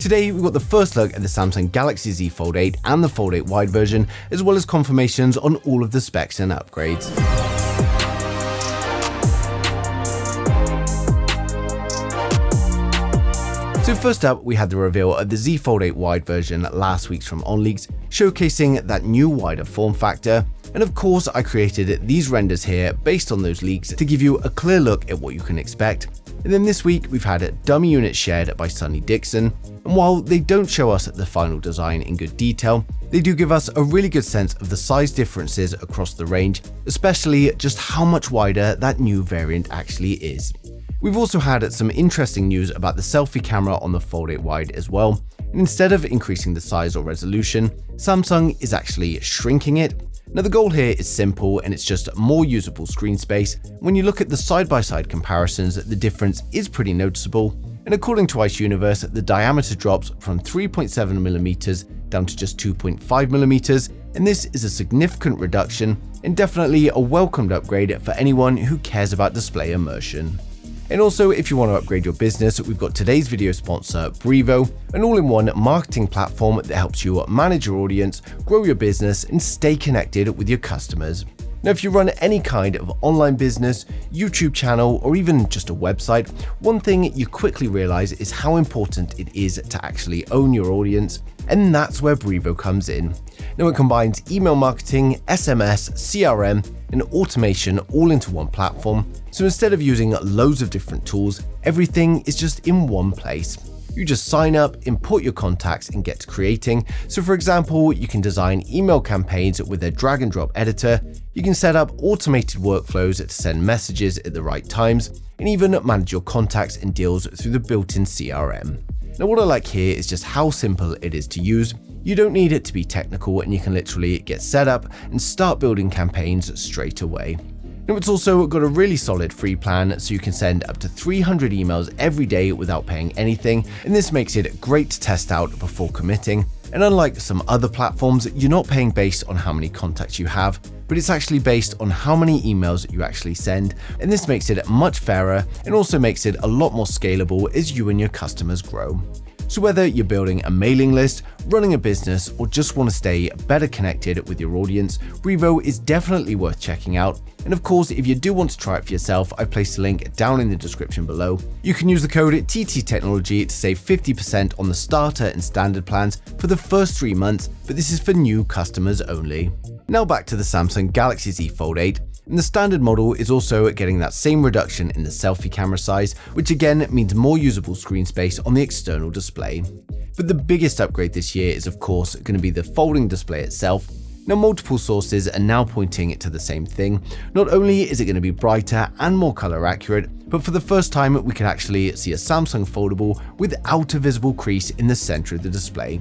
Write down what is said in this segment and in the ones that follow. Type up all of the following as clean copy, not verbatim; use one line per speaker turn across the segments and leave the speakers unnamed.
Today we've got the first look at the Samsung Galaxy Z Fold 8 and the Fold 8 Wide version, as well as confirmations on all of the specs and upgrades. So first up, we had the reveal of the Z Fold 8 Wide version last week from OnLeaks, showcasing that new wider form factor. And of course, I created these renders here based on those leaks to give you a clear look at what you can expect. And then this week, we've had dummy units shared by Sunny Dixon. And while they don't show us the final design in good detail, they do give us a really good sense of the size differences across the range, especially just how much wider that new variant actually is. We've also had some interesting news about the selfie camera on the Fold 8 Wide as well. And instead of increasing the size or resolution, Samsung is actually shrinking it. Now the goal here is simple, and it's just more usable screen space. When you look at the side-by-side comparisons, the difference is pretty noticeable. And according to Ice Universe, the diameter drops from 3.7mm down to just 2.5mm, and this is a significant reduction and definitely a welcomed upgrade for anyone who cares about display immersion. And also, if you want to upgrade your business, we've got today's video sponsor, Brevo, an all-in-one marketing platform that helps you manage your audience, grow your business, and stay connected with your customers. Now, if you run any kind of online business, YouTube channel, or even just a website, one thing you quickly realize is how important it is to actually own your audience, and that's where Brevo comes in. Now, it combines email marketing, SMS, CRM, and automation all into one platform. So instead of using loads of different tools, everything is just in one place. You just sign up, import your contacts, and get to creating. So for example, you can design email campaigns with a drag and drop editor, you can set up automated workflows to send messages at the right times, and even manage your contacts and deals through the built-in CRM. Now what I like here is just how simple it is to use. You don't need it to be technical, and you can literally get set up and start building campaigns straight away. Now it's also got a really solid free plan, so you can send up to 300 emails every day without paying anything, and this makes it great to test out before committing. And unlike some other platforms, you're not paying based on how many contacts you have, but it's actually based on how many emails you actually send, and this makes it much fairer and also makes it a lot more scalable as you and your customers grow. So whether you're building a mailing list, running a business, or just want to stay better connected with your audience, Brevo is definitely worth checking out. And of course, if you do want to try it for yourself, I placed a link down in the description below. You can use the code TTTechnology to save 50% on the starter and standard plans for the first 3 months, but this is for new customers only. Now back to the Samsung Galaxy Z Fold 8. And the standard model is also getting that same reduction in the selfie camera size, which again means more usable screen space on the external display. But the biggest upgrade this year is of course going to be the folding display itself. Now multiple sources are now pointing to the same thing. Not only is it going to be brighter and more color accurate, but for the first time we can actually see a Samsung foldable without a visible crease in the center of the display.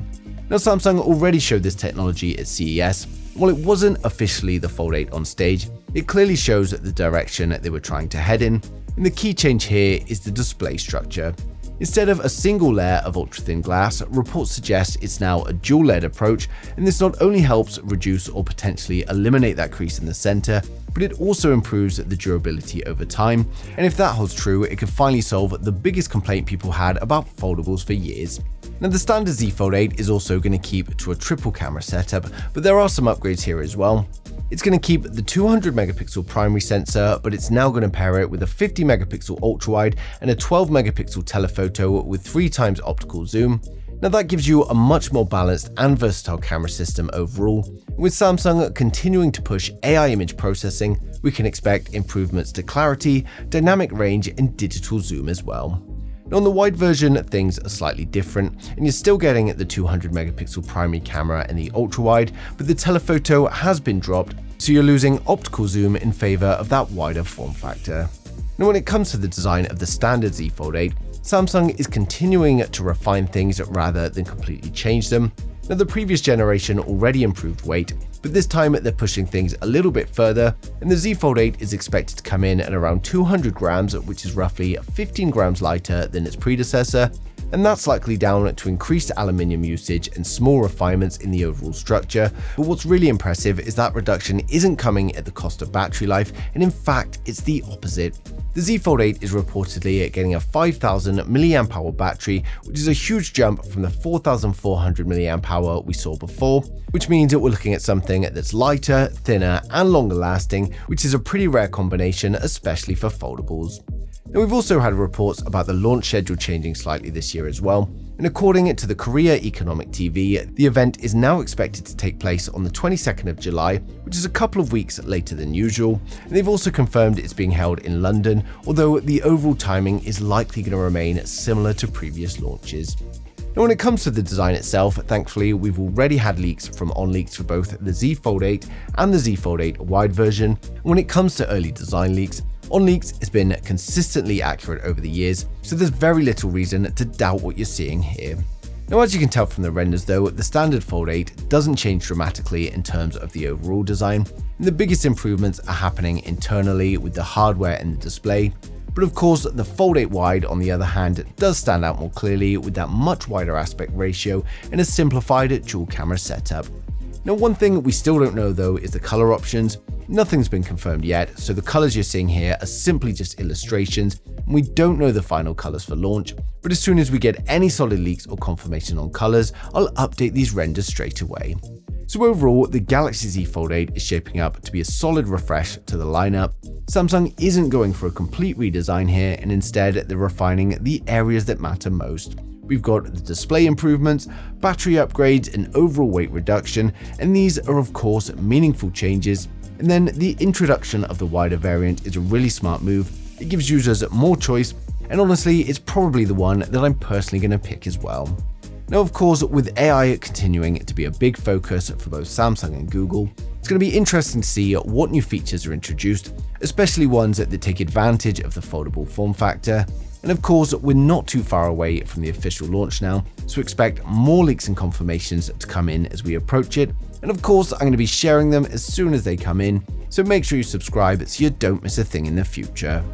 Now Samsung already showed this technology at CES. While it wasn't officially the Fold 8 on stage, it clearly shows the direction they were trying to head in, and the key change here is the display structure. Instead of a single layer of ultra-thin glass, reports suggest it's now a dual-layered approach, and this not only helps reduce or potentially eliminate that crease in the center, but it also improves the durability over time, and if that holds true, it could finally solve the biggest complaint people had about foldables for years. Now the standard Z Fold 8 is also going to keep to a triple camera setup, but there are some upgrades here as well. It's going to keep the 200 megapixel primary sensor, but it's now going to pair it with a 50 megapixel ultra wide and a 12 megapixel telephoto with 3 times optical zoom. Now that gives you a much more balanced and versatile camera system overall. With Samsung continuing to push AI image processing, we can expect improvements to clarity, dynamic range, and digital zoom as well. Now on the wide version, things are slightly different, and you're still getting the 200 megapixel primary camera and the ultra wide, but the telephoto has been dropped, so you're losing optical zoom in favor of that wider form factor. Now when it comes to the design of the standard Z Fold 8, Samsung is continuing to refine things rather than completely change them. Now the previous generation already improved weight, but this time they're pushing things a little bit further, and the Z Fold 8 is expected to come in at around 200 grams, which is roughly 15 grams lighter than its predecessor, and that's likely down to increased aluminium usage and small refinements in the overall structure. But what's really impressive is that reduction isn't coming at the cost of battery life, and in fact it's the opposite. The Z Fold 8 is reportedly getting a 5000 mAh battery, which is a huge jump from the 4400 mAh we saw before, which means that we're looking at something that's lighter, thinner, and longer lasting, which is a pretty rare combination, especially for foldables. Now, we've also had reports about the launch schedule changing slightly this year as well, and according to the Korea Economic TV, the event is now expected to take place on the 22nd of July, which is a couple of weeks later than usual, and they've also confirmed it's being held in London, although the overall timing is likely going to remain similar to previous launches. Now, when it comes to the design itself, thankfully we've already had leaks from OnLeaks for both the Z Fold 8 and the Z Fold 8 wide version. When it comes to early design leaks, OnLeaks has been consistently accurate over the years, so there's very little reason to doubt what you're seeing here. Now, as you can tell from the renders though, the standard Fold 8 doesn't change dramatically in terms of the overall design, and the biggest improvements are happening internally with the hardware and the display. But of course, the Fold 8 wide on the other hand does stand out more clearly with that much wider aspect ratio and a simplified dual camera setup. Now, one thing we still don't know though is the color options. Nothing's been confirmed yet, so the colors you're seeing here are simply just illustrations, and we don't know the final colors for launch, but as soon as we get any solid leaks or confirmation on colors, I'll update these renders straight away. So overall, the Galaxy Z Fold 8 is shaping up to be a solid refresh to the lineup. Samsung isn't going for a complete redesign here, and instead they're refining the areas that matter most. We've got the display improvements, battery upgrades, and overall weight reduction, and these are of course meaningful changes. And then the introduction of the wider variant is a really smart move. It gives users more choice, and honestly, it's probably the one that I'm personally going to pick as well. Now, of course, with AI continuing to be a big focus for both Samsung and Google, it's going to be interesting to see what new features are introduced, especially ones that take advantage of the foldable form factor. And of course, we're not too far away from the official launch now, so expect more leaks and confirmations to come in as we approach it. And of course, I'm going to be sharing them as soon as they come in, so make sure you subscribe so you don't miss a thing in the future.